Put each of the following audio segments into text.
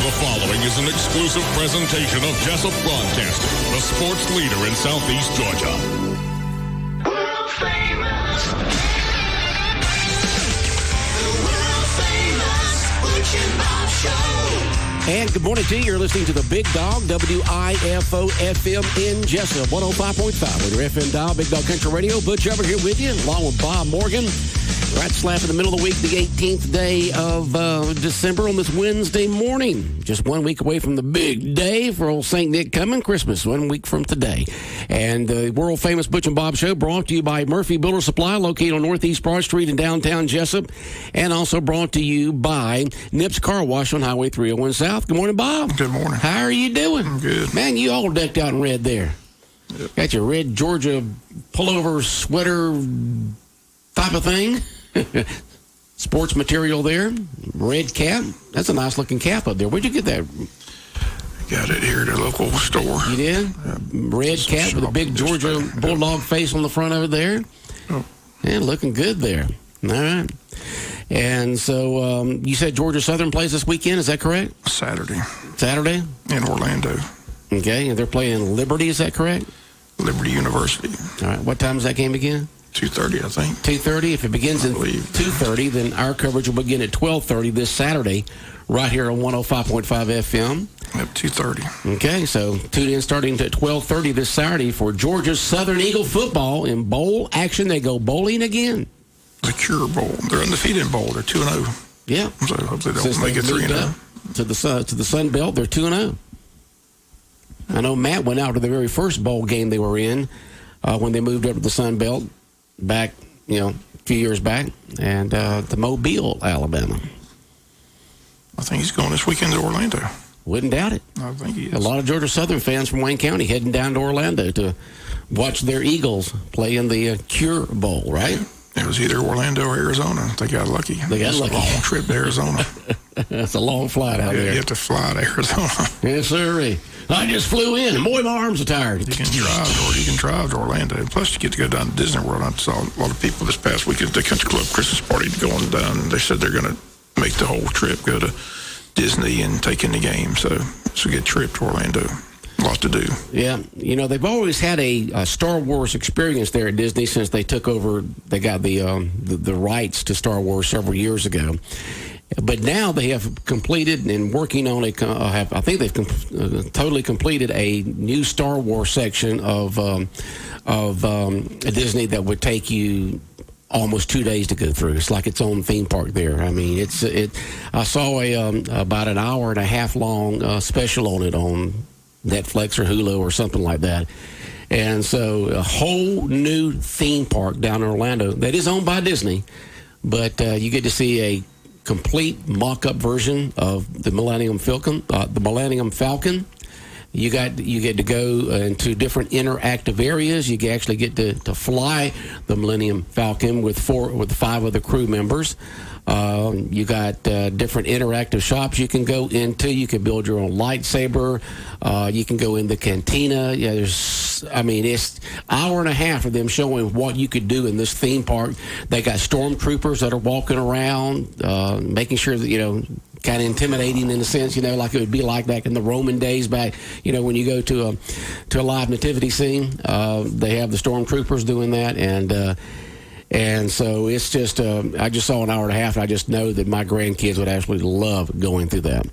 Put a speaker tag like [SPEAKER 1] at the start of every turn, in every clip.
[SPEAKER 1] The following is an exclusive presentation of Jesup Broadcasting, the sports leader in Southeast Georgia.
[SPEAKER 2] World famous. The world famous Butch and Bob Show.
[SPEAKER 3] And good morning to you. You're listening to the Big Dog, WIFO FM in Jesup, 105.5 with your FM dial, Big Dog Country Radio. Butch over here with you, along with Bob Morgan. Right slap in the middle of the week, the 18th day of December on this Wednesday morning. Just 1 week away from the big day for old St. Nick coming, Christmas, 1 week from today. And the world-famous Butch and Bob Show brought to you by Murphy Builder Supply, located on Northeast Broad Street in downtown Jesup, and also brought to you by Nips Car Wash on Highway 301 South. Good morning, Bob.
[SPEAKER 4] Good morning.
[SPEAKER 3] How are you doing?
[SPEAKER 4] I'm good.
[SPEAKER 3] Man, you all decked out in red there.
[SPEAKER 4] Yep.
[SPEAKER 3] Got your red Georgia pullover sweater type of thing. Sports material there. Red cap. That's a nice looking cap up there. Where'd you get that?
[SPEAKER 4] Got it here at a local store.
[SPEAKER 3] You did? Red cap with a big Georgia bulldog face on the front of it there.
[SPEAKER 4] Oh.
[SPEAKER 3] Yeah, looking good there. All right. And so you said Georgia Southern plays this weekend. Is that correct?
[SPEAKER 4] Saturday.
[SPEAKER 3] Saturday?
[SPEAKER 4] In Orlando.
[SPEAKER 3] Okay. And they're playing Liberty. Is that correct?
[SPEAKER 4] Liberty University.
[SPEAKER 3] All right. What time is that game again?
[SPEAKER 4] 2:30, I think.
[SPEAKER 3] 2:30. If it begins at 2:30, then our coverage will begin at 12:30 this Saturday, right here on 105.5 FM.
[SPEAKER 4] Yep, 2:30.
[SPEAKER 3] Okay, so tune in starting at 12:30 this Saturday for Georgia's Southern Eagle football in bowl action. They go bowling again.
[SPEAKER 4] The Cure Bowl. They're undefeated in bowl. They're 2-0.
[SPEAKER 3] Yeah.
[SPEAKER 4] So hopefully they'll
[SPEAKER 3] Since
[SPEAKER 4] make it 3-0.
[SPEAKER 3] To the Sun Belt, they're 2-0. I know Matt went out to the very first bowl game they were in when they moved up to the Sun Belt back, a few years back, and to Mobile, Alabama.
[SPEAKER 4] I think he's going this weekend to Orlando.
[SPEAKER 3] Wouldn't doubt it.
[SPEAKER 4] I think he is.
[SPEAKER 3] A lot of Georgia Southern fans from Wayne County heading down to Orlando to watch their Eagles play in the Cure Bowl, right?
[SPEAKER 4] It was either Orlando or Arizona. They got lucky.
[SPEAKER 3] They got lucky.
[SPEAKER 4] A long trip to Arizona.
[SPEAKER 3] That's a long flight out there.
[SPEAKER 4] You have to fly to Arizona.
[SPEAKER 3] Yes, sir. I just flew in, and boy, my arms are tired.
[SPEAKER 4] You can drive to Orlando. Plus, you get to go down to Disney World. I saw a lot of people this past week at the Country Club Christmas party going down, and they said they're going to make the whole trip, go to Disney and take in the game. So it's a good trip to Orlando. A lot to do.
[SPEAKER 3] Yeah. They've always had a Star Wars experience there at Disney since they took over. They got the rights to Star Wars several years ago. But now they have completed and working on I think they've totally completed a new Star Wars section of Disney that would take you almost 2 days to go through. It's like its own theme park there. I mean, I saw about an hour and a half long special on it on Netflix or Hulu or something like that. And so a whole new theme park down in Orlando that is owned by Disney, but you get to see a complete mock-up version of the Millennium Falcon. You get to go into different interactive areas. You actually get to fly the Millennium Falcon with 5 other crew members. You got different interactive shops you can go into. You can build your own lightsaber. You can go in the cantina. Yeah, it's hour and a half of them showing what you could do in this theme park. They got stormtroopers that are walking around, making sure that, kind of intimidating in a sense, like it would be like back in the Roman days back, when you go to a live nativity scene. They have the stormtroopers doing that, and so it's just, I just saw an hour and a half, and I just know that my grandkids would absolutely love going through that.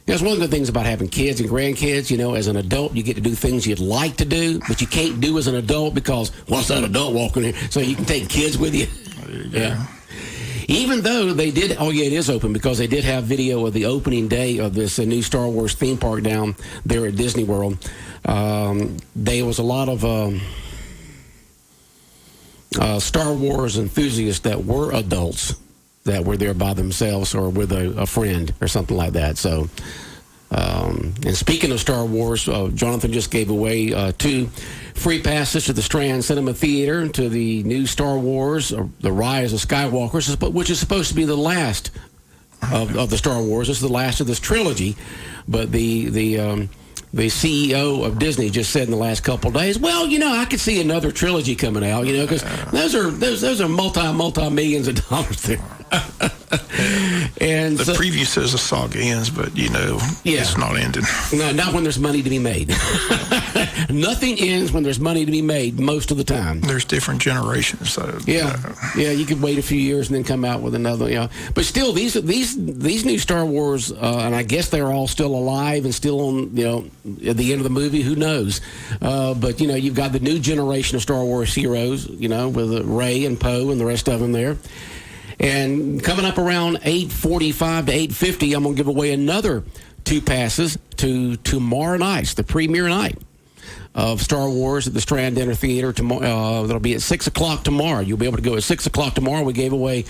[SPEAKER 3] That's one of the things about having kids and grandkids. As an adult, you get to do things you'd like to do, but you can't do as an adult because what's that adult walking here? So you can take kids with you.
[SPEAKER 4] There you go.
[SPEAKER 3] Yeah. Even though they did, it is open because they did have video of the opening day of this new Star Wars theme park down there at Disney World. There was a lot of Star Wars enthusiasts that were adults that were there by themselves or with a friend or something like that. So, and speaking of Star Wars, Jonathan just gave away 2 free passes to the Strand Cinema Theater to the new Star Wars, The Rise of Skywalker, which is supposed to be the last of the Star Wars. This is the last of this trilogy. But the CEO of Disney just said in the last couple of days, well, I could see another trilogy coming out, because those are multi-millions of dollars there. And
[SPEAKER 4] The preview says the saga ends, but it's not ending.
[SPEAKER 3] No, not when there's money to be made. Nothing ends when there's money to be made most of the time.
[SPEAKER 4] There's different generations, so
[SPEAKER 3] Yeah, you could wait a few years and then come out with another. But still, these new Star Wars, and I guess they're all still alive and still on. At the end of the movie, who knows? But you've got the new generation of Star Wars heroes. With Rey and Poe and the rest of them there. And coming up around 8:45 to 8:50, I'm going to give away another 2 passes to tomorrow night's the premiere night of Star Wars at the Strand Dinner Theater. Tomorrow, that'll be at 6 o'clock tomorrow. You'll be able to go at 6 o'clock tomorrow. We gave away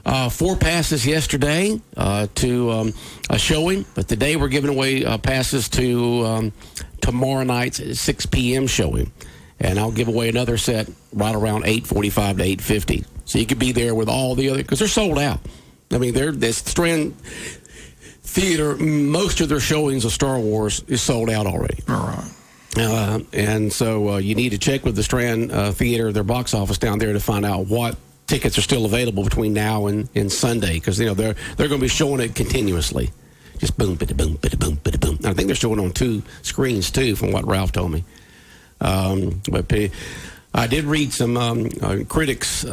[SPEAKER 3] 4 passes yesterday to a showing, but today we're giving away passes to tomorrow night's 6 p.m. showing. And I'll give away another set right around 8:45 to 8:50. So you could be there with all the other, because they're sold out. I mean, this Strand Theater, most of their showings of Star Wars is sold out already.
[SPEAKER 4] All right.
[SPEAKER 3] And so you need to check with the Strand Theater, their box office down there, to find out what tickets are still available between now and Sunday, because they're going to be showing it continuously. Just boom, bada boom, bada boom, bada boom. I think they're showing on 2 screens too, from what Ralph told me. But I did read some critics'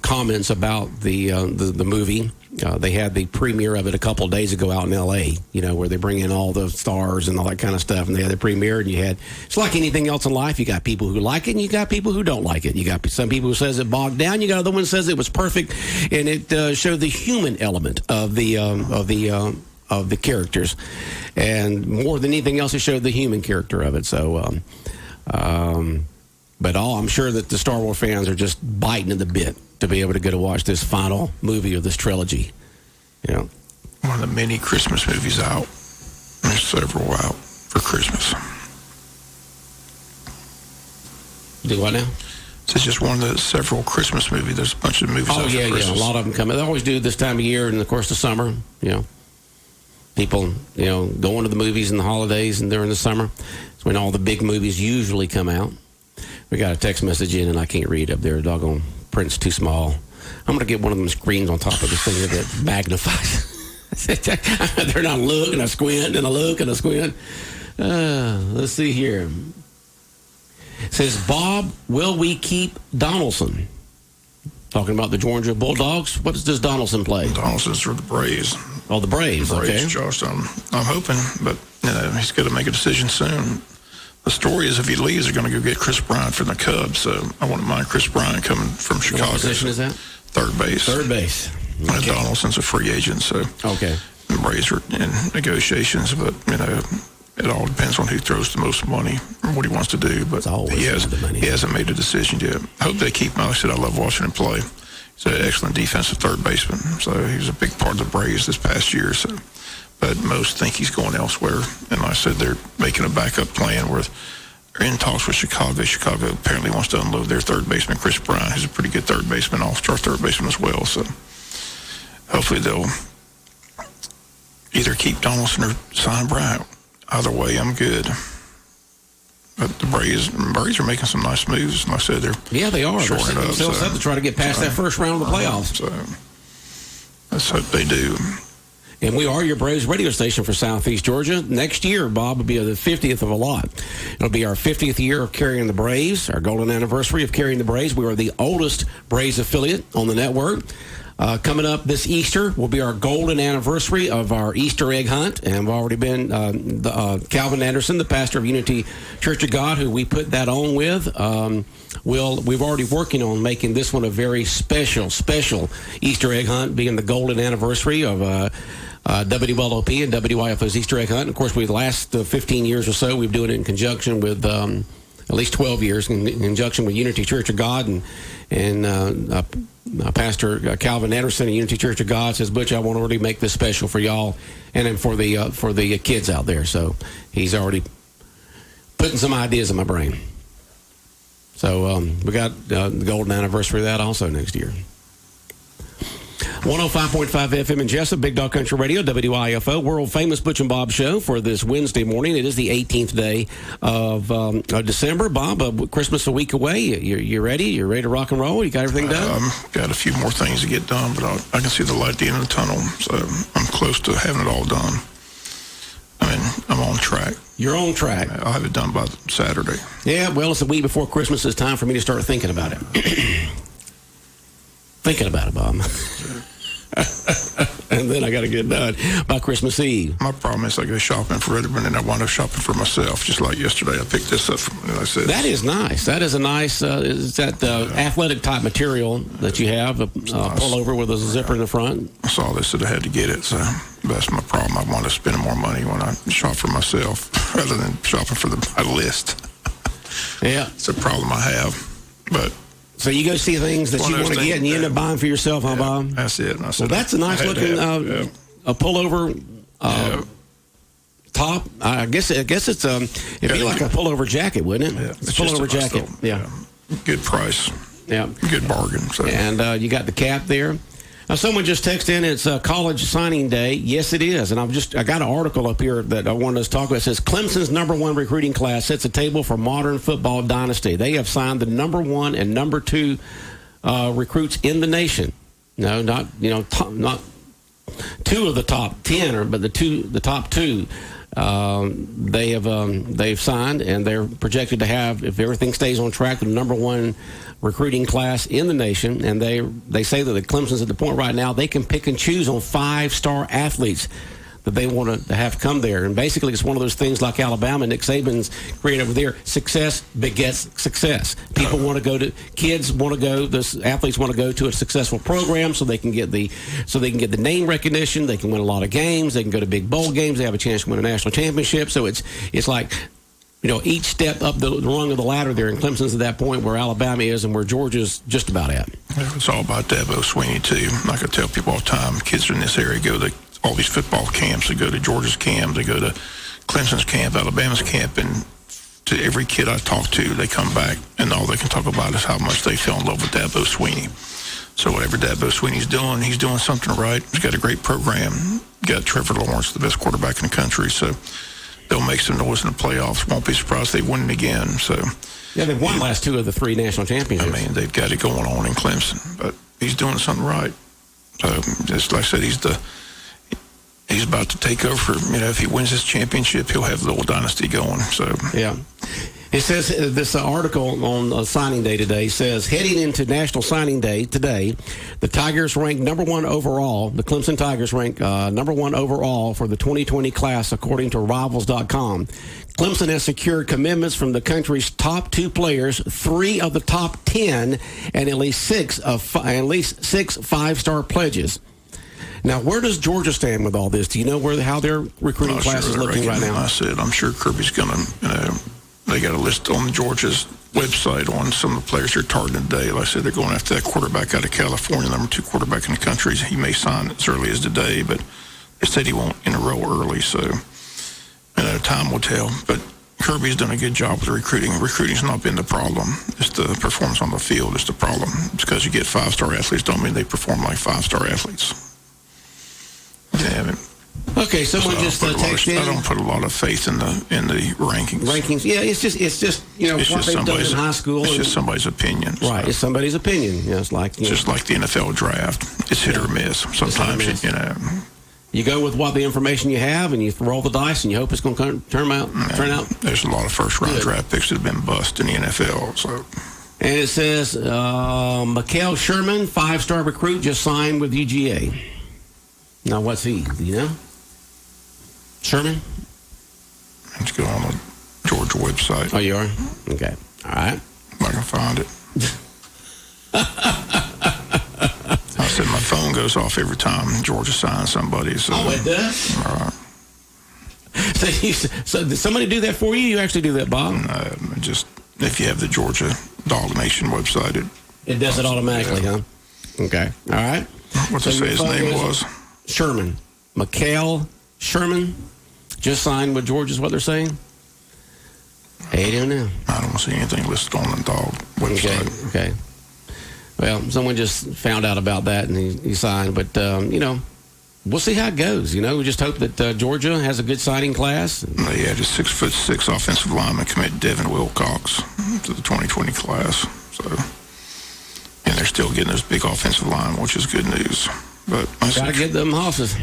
[SPEAKER 3] comments about the movie. They had the premiere of it a couple of days ago out in L.A., where they bring in all the stars and all that kind of stuff, and they had the premiere, and it's like anything else in life. You got people who like it, and you got people who don't like it. You got some people who says it bogged down. You got other one who says it was perfect, and it showed the human element of the characters, and more than anything else, it showed the human character of it. So. But I'm sure that the Star Wars fans are just biting at the bit to be able to go to watch this final movie of this trilogy.
[SPEAKER 4] One of the many Christmas movies out. There's several out for Christmas.
[SPEAKER 3] Do what now?
[SPEAKER 4] It's just one of the several Christmas movies. There's a bunch of movies out for Christmas.
[SPEAKER 3] A lot of them come. They always do this time of year, and of course the summer. People, going to the movies in the holidays and during the summer. It's when all the big movies usually come out. We got a text message in, and I can't read up there. Doggone print's too small. I'm going to get one of them screens on top of this thing that magnifies. They're not looking, I squint, and I look, and I squint. Let's see here. It says, Bob, will we keep Donaldson? Talking about the Georgia Bulldogs. What does Donaldson play?
[SPEAKER 4] Donaldson's for the Braves.
[SPEAKER 3] Oh, the Braves, okay.
[SPEAKER 4] Josh, I'm hoping, but he's got to make a decision soon. The story is if he leaves, they're going to go get Chris Bryant from the Cubs. So I wouldn't mind Chris Bryant coming from Chicago.
[SPEAKER 3] What position is that?
[SPEAKER 4] Third base.
[SPEAKER 3] Third base.
[SPEAKER 4] Okay. Donaldson's a free agent, so
[SPEAKER 3] okay.
[SPEAKER 4] The Braves are in negotiations, but it all depends on who throws the most money or what he wants to do. But he hasn't made a decision yet. I hope they keep him. Like I said, I love watching him play. He's an excellent defensive third baseman, so he was a big part of the Braves this past year. So, but most think he's going elsewhere. And like I said, they're making a backup plan where they're in talks with Chicago. Chicago apparently wants to unload their third baseman, Chris Bryant, who's a pretty good third baseman, all-star third baseman as well. So hopefully they'll either keep Donaldson or sign Bryant. Either way, I'm good. But the Braves are making some nice moves. Like I said,
[SPEAKER 3] they are. They're setting themselves up to try to get past that first round of the playoffs.
[SPEAKER 4] So let's hope they do.
[SPEAKER 3] And we are your Braves radio station for Southeast Georgia. Next year, Bob, will be the 50th of a lot. It'll be our 50th year of carrying the Braves, our golden anniversary of carrying the Braves. We are the oldest Braves affiliate on the network. Coming up this Easter will be our golden anniversary of our Easter egg hunt, and we've already been Calvin Anderson, the pastor of Unity Church of God, who we put that on with. We've already working on making this one a very special Easter egg hunt, being the golden anniversary of WLOP and WIFO's Easter egg hunt. And of course, the last 15 years or so, we've doing it in conjunction with at least 12 years in conjunction with Unity Church of God and Pastor Calvin Anderson of Unity Church of God says, Butch, I want to really make this special for y'all and then for the kids out there. So he's already putting some ideas in my brain. So we got the golden anniversary of that also next year. 105.5 FM in Jesup, Big Dog Country Radio, WIFO, world famous Butch and Bob Show for this Wednesday morning. It is the 18th day of December. Bob, Christmas a week away. You ready? You ready to rock and roll? You got everything done?
[SPEAKER 4] Got a few more things to get done, but I can see the light at the end of the tunnel, so I'm close to having it all done. I mean, I'm on track.
[SPEAKER 3] You're on track.
[SPEAKER 4] I'll have it done by Saturday.
[SPEAKER 3] Yeah, well, it's a week before Christmas. It's time for me to start thinking about it. Thinking about it, Bob. And then I got to get it done by Christmas Eve.
[SPEAKER 4] My problem is I go shopping for Redmond and I wind up shopping for myself. Just like yesterday, I picked this up from, I said,
[SPEAKER 3] that is nice. That is a nice, is that athletic type material that you have, a pullover with a zipper in the front?
[SPEAKER 4] I saw this and I had to get it, so that's my problem. I want to spend more money when I shop for myself rather than shopping for my list.
[SPEAKER 3] Yeah.
[SPEAKER 4] It's a problem I have, but...
[SPEAKER 3] So you go see things that you want to get, and you end up buying for yourself, huh, Bob?
[SPEAKER 4] That's it.
[SPEAKER 3] Well, that's a nice looking a pullover top. I guess it's it'd be like a pullover jacket, wouldn't it?
[SPEAKER 4] Yeah,
[SPEAKER 3] it's a pullover jacket. Yeah.
[SPEAKER 4] Good price.
[SPEAKER 3] Yeah.
[SPEAKER 4] Good bargain. So.
[SPEAKER 3] And you got the cap there. Now, someone just texted in, it's college signing day. Yes, it is. And I got an article up here that I wanted us to talk about. It says, Clemson's #1 recruiting class sets a table for modern football dynasty. They have signed the #1 and #2 recruits in the nation. No, not two of the top 10, but the top two. They've signed, and they're projected to have, if everything stays on track, the #1 recruiting class in the nation. And they say that the Clemson's at the point right now they can pick and choose on 5-star athletes that they want to have come there. And basically, it's one of those things like Alabama, Nick Saban's created over there. Success begets success. People want to go to, kids want to go, the athletes want to go to a successful program so they can get the name recognition. They can win a lot of games. They can go to big bowl games. They have a chance to win a national championship. So it's like, each step up the rung of the ladder there, and Clemson's at that point where Alabama is and where Georgia's just about at.
[SPEAKER 4] It's all about Dabo Swinney, too. Like I tell people all the time, kids in this area go to all these football camps. They go to Georgia's camp. They go to Clemson's camp, Alabama's camp, and to every kid I talk to, they come back, and all they can talk about is how much they fell in love with Dabo Swinney. So whatever Dabo Swinney's doing, he's doing something right. He's got a great program. Got Trevor Lawrence, the best quarterback in the country, so they'll make some noise in the playoffs. Won't be surprised they win it again. So
[SPEAKER 3] yeah, they've won the last 2 of the 3 national championships.
[SPEAKER 4] I mean, they've got it going on in Clemson, but he's doing something right. So just like I said, he's about to take over. If he wins this championship, he'll have the little dynasty going. So
[SPEAKER 3] yeah. It says, this article on signing day today says, heading into National Signing Day today, the Tigers ranked #1 overall. The Clemson Tigers ranked #1 overall for the 2020 class, according to Rivals.com. Clemson has secured commitments from the country's top 2 players, 3 of the top 10, and at least 6 5-star pledges. Now, where does Georgia stand with all this? Do you know how their recruiting class is looking right now?
[SPEAKER 4] I said, I'm sure Kirby's going to, they got a list on Georgia's website on some of the players they're targeting today. Like I said, they're going after that quarterback out of California, #2 quarterback in the country. He may sign as early as today, but they said he won't enroll early, so time will tell. But Kirby's done a good job with the recruiting. Recruiting's not been the problem. It's the performance on the field that's the problem. It's because you get 5-star athletes don't mean they perform like 5-star athletes. Yeah,
[SPEAKER 3] okay, someone just texted in.
[SPEAKER 4] I don't put a lot of faith in the rankings.
[SPEAKER 3] Yeah, it's just what they've done in high school.
[SPEAKER 4] It's just somebody's opinion.
[SPEAKER 3] Right,
[SPEAKER 4] So.
[SPEAKER 3] it's somebody's opinion. It's like
[SPEAKER 4] just like the NFL draft. It's hit or miss. Sometimes
[SPEAKER 3] you go with what the information you have, and you roll the dice, and you hope it's going to turn out.
[SPEAKER 4] There's a lot of first-round draft picks that have been bust in the NFL. So.
[SPEAKER 3] And it says Mikael Sherman, 5-star recruit, just signed with UGA. Now, what's he? Do you know? Sherman?
[SPEAKER 4] Let's go on the Georgia website.
[SPEAKER 3] Oh, you are? Okay. All right.
[SPEAKER 4] If I can find it. I said my phone goes off every time Georgia signs somebody. So.
[SPEAKER 3] Oh, it does?
[SPEAKER 4] All right.
[SPEAKER 3] So did somebody do that for you? You actually do that, Bob?
[SPEAKER 4] Just if you have the Georgia Dog Nation website,
[SPEAKER 3] it does it automatically, huh? Okay. All right.
[SPEAKER 4] What's it say his name was?
[SPEAKER 3] Sherman. Mikael Sherman. Just signed with Georgia is what they're saying? I don't know.
[SPEAKER 4] I don't see anything listed on the Dog website.
[SPEAKER 3] Okay. Well, someone just found out about that and he signed. But, we'll see how it goes. We just hope that Georgia has a good signing class.
[SPEAKER 4] They had a 6'6" offensive lineman commit, Devin Wilcox, to the 2020 class. So, and they're still getting those big offensive line, which is good news. But
[SPEAKER 3] got to get them horses.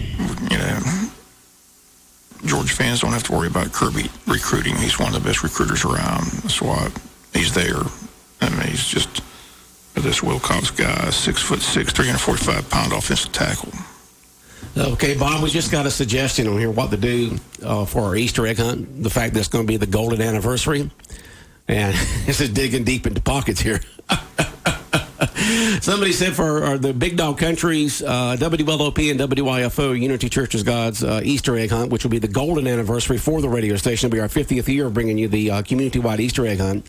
[SPEAKER 4] Georgia fans don't have to worry about Kirby recruiting. He's one of the best recruiters around. That's why he's there. I mean, he's just this Wilcox guy, 6'6", 345-pound offensive tackle.
[SPEAKER 3] Okay, Bob, we just got a suggestion on here what to do for our Easter egg hunt. The fact that it's going to be the golden anniversary. And this is digging deep into pockets here. Somebody said for the Big Dog Countries, WLOP and WIFO, Unity Church of God's Easter egg hunt, which will be the golden anniversary for the radio station. It'll be our 50th year of bringing you the community-wide Easter egg hunt.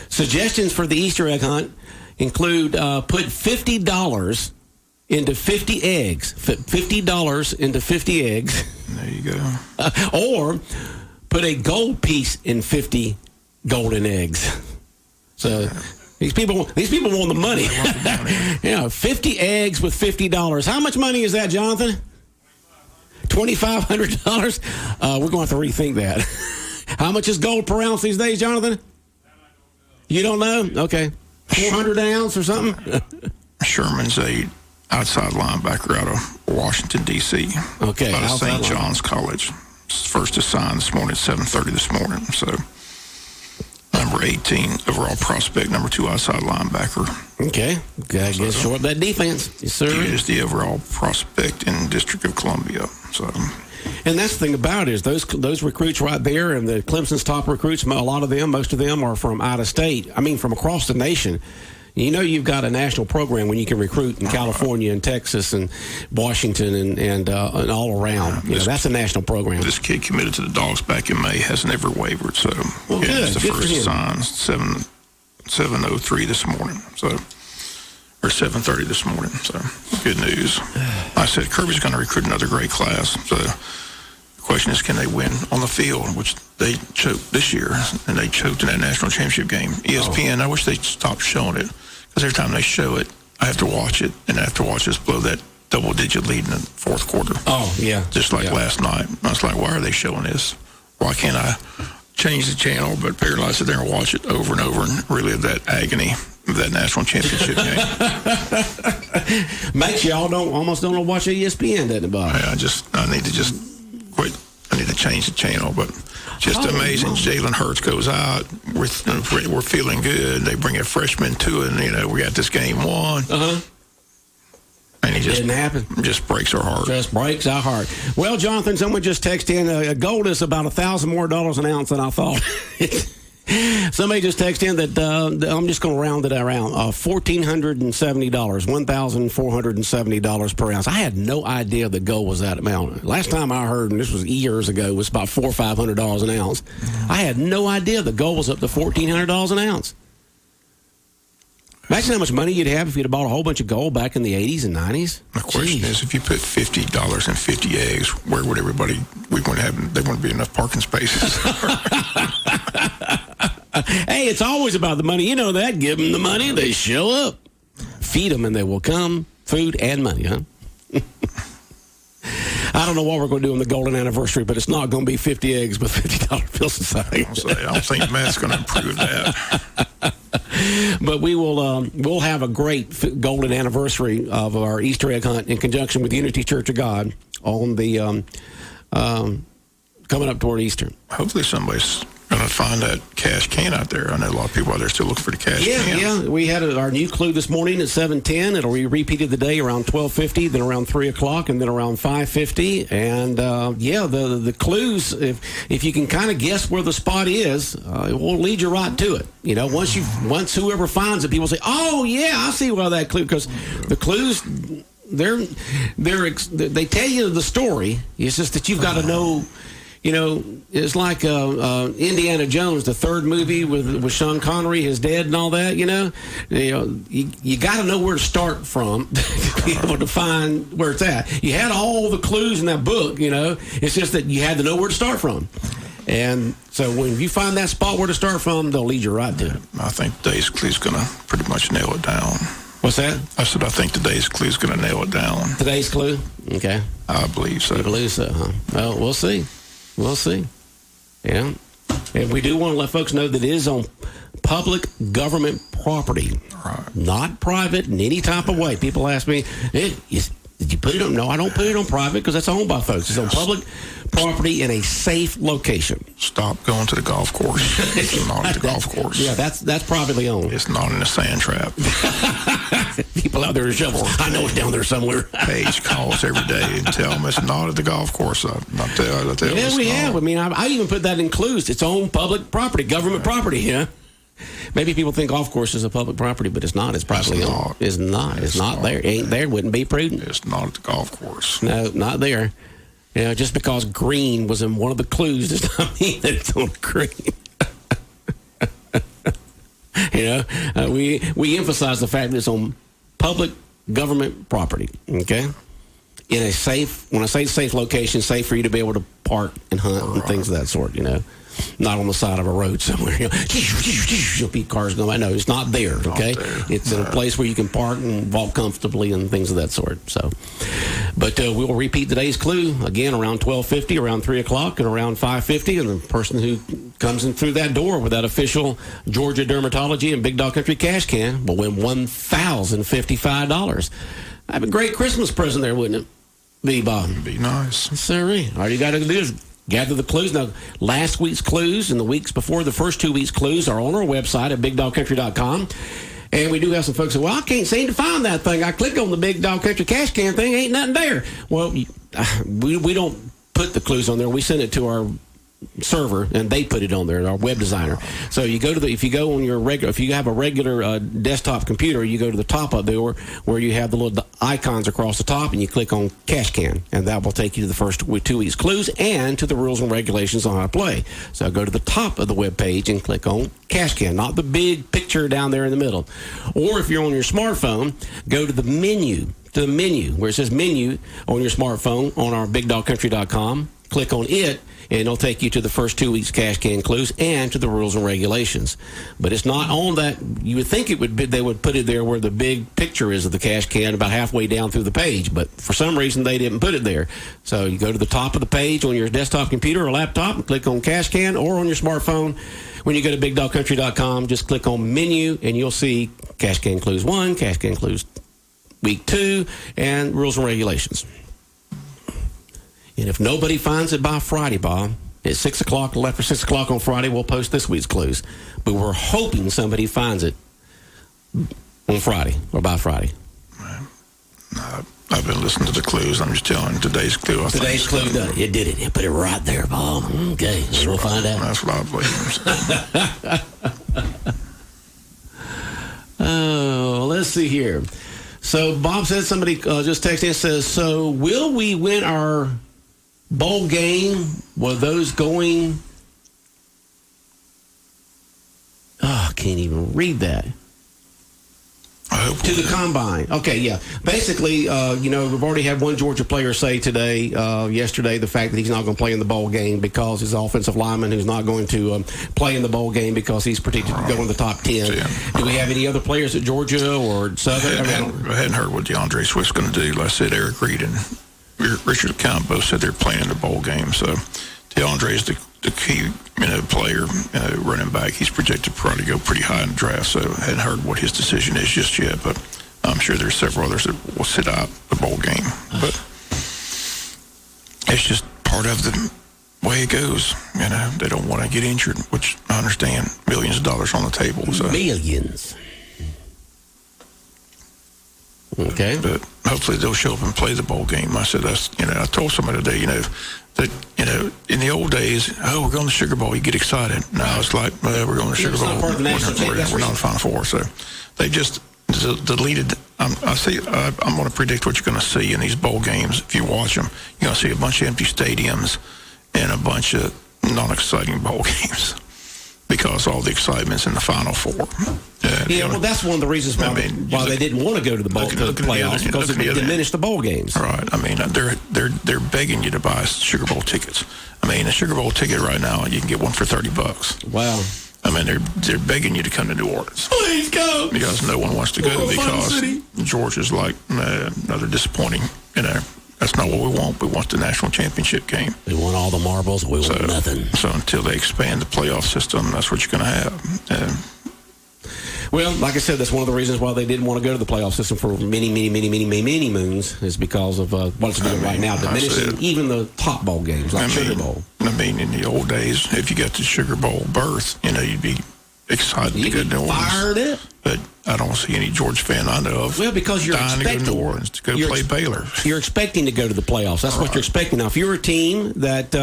[SPEAKER 3] Suggestions for the Easter egg hunt include put $50 into 50 eggs. $50 into 50 eggs.
[SPEAKER 4] There you go.
[SPEAKER 3] Or put a gold piece in 50 golden eggs. So these people want the money. 50 eggs with $50. How much money is that, Jonathan? $2,500. We're going to have to rethink that. How much is gold per ounce these days, Jonathan? You don't know? Okay. 400 an ounce or something?
[SPEAKER 4] Sherman's a outside linebacker out of Washington, D.C.
[SPEAKER 3] Okay.
[SPEAKER 4] Out of St. John's College. First to sign this morning at 7:30 this morning. So, number 18 overall prospect, number 2 outside linebacker.
[SPEAKER 3] Okay. Got to get short that defense. Yes, sir.
[SPEAKER 4] He is the overall prospect in the District of Columbia. So,
[SPEAKER 3] and that's the thing about it is those recruits right there, and the Clemson's top recruits, most of them are from out of state. I mean, from across the nation. You've got a national program when you can recruit in California and Texas and Washington and all around. That's a national program.
[SPEAKER 4] This kid committed to the Dogs back in May, hasn't ever wavered. So,
[SPEAKER 3] well, good.
[SPEAKER 4] It's the
[SPEAKER 3] good
[SPEAKER 4] first sign, 7:03 this morning. So, or 7:30 this morning. So, good news. I said Kirby's going to recruit another great class. So, the question is, can they win on the field, which they choked this year, and they choked in that national championship game. ESPN, I wish they'd stop showing it. Because every time they show it, I have to watch it, and I have to watch us blow that double-digit lead in the fourth quarter.
[SPEAKER 3] Oh, yeah.
[SPEAKER 4] Just like last night. I was like, why are they showing this? Why can't I change the channel? But apparently I sit there and watch it over and over and relive that agony of that national championship game.
[SPEAKER 3] Makes y'all almost don't watch ESPN, doesn't it, Bob?
[SPEAKER 4] I need to just quit. I need to change the channel, but just amazing. Jalen Hurts goes out. We're feeling good. They bring a freshman to it, and, we got this game won.
[SPEAKER 3] Uh-huh.
[SPEAKER 4] And he just
[SPEAKER 3] didn't happen.
[SPEAKER 4] Just breaks our heart.
[SPEAKER 3] Just breaks our heart. Well, Jonathan, someone just texted in, gold is about $1,000 more an ounce than I thought. Somebody just texted in that I'm just going to round it around $1,470, $1,470 per ounce. I had no idea that gold was that amount. Last time I heard, and this was years ago, was about $400 or $500 an ounce. I had no idea that gold was up to $1,400 an ounce. Imagine how much money you'd have if you'd have bought a whole bunch of gold back in the 80s and 90s.
[SPEAKER 4] The question is, if you put $50 in 50 eggs, where would everybody? There wouldn't be enough parking spaces.
[SPEAKER 3] Hey, it's always about the money. You know that. Give them the money, they show up. Feed them, and they will come. Food and money, huh? I don't know what we're going to do on the golden anniversary, but it's not going to be 50 eggs with $50 bills inside.
[SPEAKER 4] I don't think Matt's going to improve that.
[SPEAKER 3] But we'll have a great golden anniversary of our Easter egg hunt in conjunction with Unity Church of God on the coming up toward Easter.
[SPEAKER 4] Hopefully somebody's going to find that cash can out there. I know a lot of people out there still looking for the cash can.
[SPEAKER 3] Yeah. We had our new clue this morning at 7:10. It'll be repeated today around 12:50, then around 3 o'clock, and then around 5:50. And the clues, if you can kind of guess where the spot is, it will lead you right to it. Once whoever finds it, people say, "Oh yeah, I see where that clue." Because the clues, they tell you the story. It's just that you've got to know. It's like Indiana Jones, the third movie with Sean Connery, his dad and all that, you got to know where to start from to be able to find where it's at. You had all the clues in that book, It's just that you had to know where to start from. And so when you find that spot where to start from, they'll lead you right to it.
[SPEAKER 4] I think today's clue's going to pretty much nail it down.
[SPEAKER 3] What's that?
[SPEAKER 4] I said, I think today's clue is going to nail it down.
[SPEAKER 3] Today's clue? Okay.
[SPEAKER 4] I believe so.
[SPEAKER 3] You believe so, huh? Well, we'll see. We'll see. Yeah. And we do want to let folks know that it is on public government property.
[SPEAKER 4] Right.
[SPEAKER 3] Not private in any type of way. People ask me, did you put it on? No, I don't put it on private because that's owned by folks. It's on public property in a safe location.
[SPEAKER 4] Stop going to the golf course. It's not at the golf course.
[SPEAKER 3] Yeah, that's privately owned.
[SPEAKER 4] It's not in a sand trap.
[SPEAKER 3] People out there to shovel. I know it's down there somewhere.
[SPEAKER 4] Paige calls every day and tell them it's not at the golf course. I tell
[SPEAKER 3] Yeah, we have. I mean, I even put that in clues. It's on public property, government property, yeah. Maybe people think golf course is a public property, but it's not. It's privately owned. It's not. It's not there. It ain't there. Wouldn't be prudent.
[SPEAKER 4] It's not at the golf course.
[SPEAKER 3] No, not there. You know, just because green was in one of the clues does not mean that it's on green. You know, we emphasize the fact that it's on public government property. Okay, in a safe. When I say safe location, safe for you to be able to park and hunt and things of that sort. You know. Not on the side of a road somewhere. You know, cars going by. No, it's not there, okay? It's in a place where you can park and walk comfortably and things of that sort. So, but we'll repeat today's clue again around 12:50, around 3 o'clock, and around 5:50. And the person who comes in through that door with that official Georgia Dermatology and Big Dog Country cash can will win $1,055. That'd be a great Christmas present there, wouldn't it? Be, Bob?
[SPEAKER 4] It'd be nice.
[SPEAKER 3] Sorry. All you got to do is gather the clues. Now, last week's clues and the weeks before the first 2 weeks' clues are on our website at BigDogCountry.com. And we do have some folks say, well, I can't seem to find that thing. I click on the Big Dog Country cash can thing. Ain't nothing there. Well, we don't put the clues on there. We send it to our server, and they put it on there, our web designer. So you go to if you go on your regular, if you have a regular desktop computer, you go to the top of there where you have the little icons across the top, and you click on Cash Can, and that will take you to the first 2 weeks clues and to the rules and regulations on how to play. So go to the top of the web page and click on Cash Can, not the big picture down there in the middle. Or if you're on your smartphone, go to the menu where it says menu on your smartphone on our BigDogCountry.com. Click on it, and it'll take you to the first 2 weeks cash can clues and to the rules and regulations. But it's not on that. You would think it would be, they would put it there where the big picture is of the cash can, about halfway down through the page. But for some reason, they didn't put it there. So you go to the top of the page on your desktop computer or laptop and click on cash can, or on your smartphone. When you go to BigDogCountry.com, just click on menu, and you'll see cash can clues 1, cash can clues week 2, and rules and regulations. And if nobody finds it by Friday, Bob, at 6 o'clock, after 6 o'clock on Friday, we'll post this week's clues. But we're hoping somebody finds it on Friday or by Friday.
[SPEAKER 4] I've been listening to the clues. I'm just telling you today's clue.
[SPEAKER 3] Today's clue done it. It did it. It put it right there, Bob. Okay, so we'll find out.
[SPEAKER 4] That's what I believe.
[SPEAKER 3] Oh, let's see here. So Bob said, somebody just texted and says, so will we win our bowl game? Were those going? Oh, I can't even read that. To the combine. Okay, yeah. Basically, we've already had one Georgia player say yesterday, the fact that he's not going to play in the bowl game because his offensive lineman who's not going to play in the bowl game because he's predicted to go in the top 10. Do we have any other players at Georgia or Southern?
[SPEAKER 4] I hadn't heard what DeAndre Swift's going to do. Like I said, Eric Reed and Richard Count both said they're playing in the bowl game. So DeAndre is the key player, running back. He's projected to probably go pretty high in the draft, so I hadn't heard what his decision is just yet, but I'm sure there's several others that will sit out the bowl game. But it's just part of the way it goes. They don't want to get injured, which I understand. Millions of dollars on the table. So.
[SPEAKER 3] Millions. Okay.
[SPEAKER 4] But hopefully they'll show up and play the bowl game. I said, I told somebody today, that, in the old days, we're going to the Sugar Bowl, you get excited. Now it's like, we're going to the Sugar Bowl. We're not in the Final Four. So they just deleted. I'm going to predict what you're going to see in these bowl games. If you watch them, you're going to see a bunch of empty stadiums and a bunch of non-exciting bowl games. Because all the excitement's in the Final Four.
[SPEAKER 3] Well, that's one of the reasons why they didn't want to go to the playoffs, because it diminished the bowl games.
[SPEAKER 4] Right. They're begging you to buy Sugar Bowl tickets. A Sugar Bowl ticket right now, you can get one for $30.
[SPEAKER 3] Wow.
[SPEAKER 4] I mean, they're begging you to come to New Orleans.
[SPEAKER 3] Please go.
[SPEAKER 4] Because no one wants to go because Georgia's like, another disappointing, That's not what we want. We want the national championship game.
[SPEAKER 3] We want all the marbles. We want nothing.
[SPEAKER 4] So until they expand the playoff system, that's what you're going to have.
[SPEAKER 3] Well, like I said, that's one of the reasons why they didn't want to go to the playoff system for many moons is because of what it's doing right now, diminishing even the top bowl games like Sugar Bowl.
[SPEAKER 4] I mean, in the old days, if you got the Sugar Bowl berth, you'd be excited to go to New Orleans.
[SPEAKER 3] Fired up.
[SPEAKER 4] But I don't see any Georgia fan I know of.
[SPEAKER 3] Well, because you're
[SPEAKER 4] dying
[SPEAKER 3] expecting
[SPEAKER 4] to go to New Orleans to go play Baylor.
[SPEAKER 3] You're expecting to go to the playoffs. That's what you're expecting. Now, if you're a team that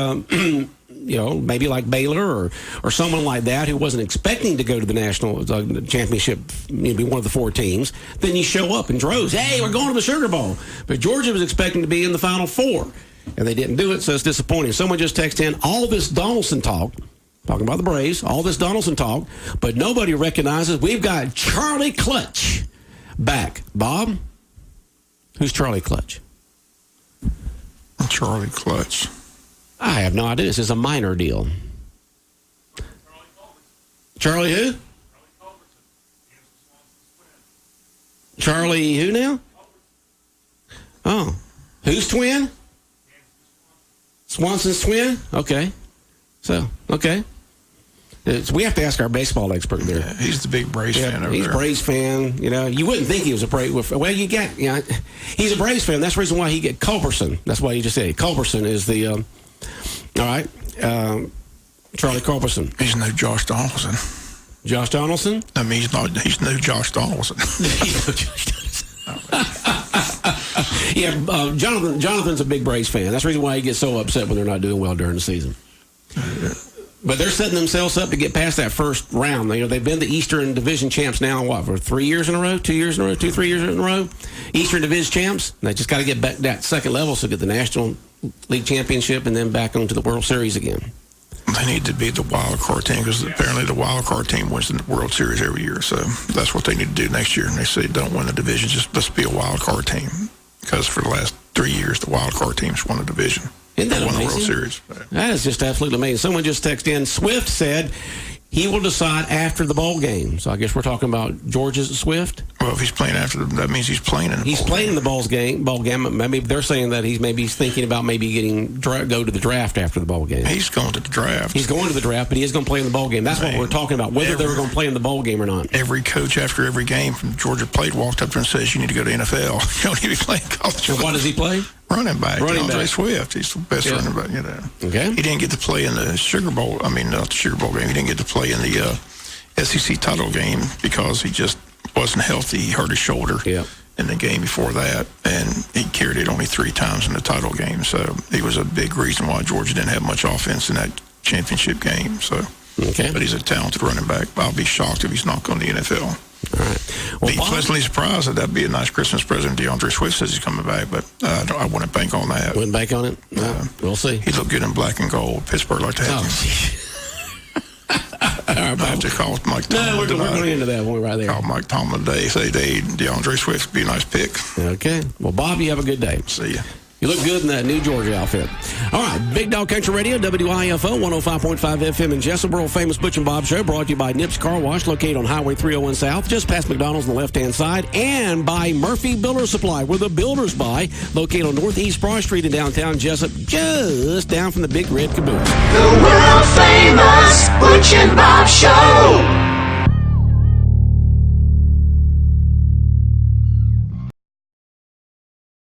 [SPEAKER 3] maybe like Baylor or someone like that who wasn't expecting to go to the national championship, be one of the 4 teams, then you show up in droves. Hey, we're going to the Sugar Bowl. But Georgia was expecting to be in the Final Four, and they didn't do it, so it's disappointing. Someone just texted in all this Donaldson talk, talking about the Braves, all this Donaldson talk, but nobody recognizes we've got Charlie Clutch back. Bob, who's Charlie Clutch?
[SPEAKER 4] Charlie Clutch.
[SPEAKER 3] I have no idea. This is a minor deal. Charlie who? Charlie who now? Oh. Who's twin? Swanson's twin? Okay. So, okay. We have to ask our baseball expert there.
[SPEAKER 4] Yeah, he's the big Braves fan over there.
[SPEAKER 3] He's a Braves fan. You wouldn't think he was a Braves. Well, he's a Braves fan. That's the reason why he get Culberson. That's why you just said Culberson is the. All right, Charlie Culberson.
[SPEAKER 4] He's no Josh Donaldson.
[SPEAKER 3] Josh Donaldson?
[SPEAKER 4] I mean, he's no Josh Donaldson.
[SPEAKER 3] Yeah, Jonathan's a big Braves fan. That's the reason why he gets so upset when they're not doing well during the season. But they're setting themselves up to get past that first round. They've been the Eastern Division champs now, for 3 years in a row, 2 years in a row, 3 years in a row? Eastern Division champs. They just got to get back that second level so get the National League Championship and then back onto the World Series again.
[SPEAKER 4] They need to be the wild card team because apparently the wild card team wins the World Series every year. So that's what they need to do next year. And they say don't win the division, just let's be a wild card team. Because for the last 3 years, the wild card teams won the division.
[SPEAKER 3] Isn't that
[SPEAKER 4] won
[SPEAKER 3] amazing?
[SPEAKER 4] the World Series.
[SPEAKER 3] That is just absolutely amazing. Someone just texted in. Swift said he will decide after the bowl game. So I guess we're talking about George's Swift.
[SPEAKER 4] Well, if he's playing after that means he's playing in the
[SPEAKER 3] He's playing in the bowl game. Maybe they're saying that he's thinking about go to the draft after the bowl game.
[SPEAKER 4] He's going to the draft.
[SPEAKER 3] He's going to the draft, but he is going to play in the bowl game. That's what we're talking about, whether they were going to play in the bowl game or not.
[SPEAKER 4] Every coach after every game from Georgia played walked up there and says, you need to go to NFL. You don't need to be playing college football.
[SPEAKER 3] So what does he play?
[SPEAKER 4] Running back. DeAndre Swift. He's the best running back,
[SPEAKER 3] Okay.
[SPEAKER 4] He didn't get to play in the Sugar Bowl. I mean, not the Sugar Bowl game. He didn't get to play in the SEC title game because he just wasn't healthy. He hurt his shoulder in the game before that, and he carried it only 3 times in the title game. So he was a big reason why Georgia didn't have much offense in that championship game. So, but he's a talented running back. I'll be shocked if he's not going to the NFL.
[SPEAKER 3] All right. Well,
[SPEAKER 4] be pleasantly surprised that that'd be a nice Christmas present. DeAndre Swift says he's coming back, but I wouldn't bank on that.
[SPEAKER 3] Wouldn't bank on it? No. We'll see.
[SPEAKER 4] He looked good in black and gold. Pittsburgh like to have him.
[SPEAKER 3] All right,
[SPEAKER 4] I have to call Mike Tomlin.
[SPEAKER 3] We're going into that one right there.
[SPEAKER 4] Call Mike Tomlin today. Say DeAndre Swift would be a nice pick.
[SPEAKER 3] Okay. Well, Bob, you have a good day.
[SPEAKER 4] See ya.
[SPEAKER 3] You look good in that new Georgia outfit. All right, Big Dog Country Radio, WIFO, 105.5 FM in Jesup, world-famous Butch and Bob Show, brought to you by Nips Car Wash, located on Highway 301 South, just past McDonald's on the left-hand side, and by Murphy Builder Supply, where the builders buy, located on Northeast Broad Street in downtown Jesup, just down from the Big Red Caboose.
[SPEAKER 2] The world-famous Butch and Bob Show.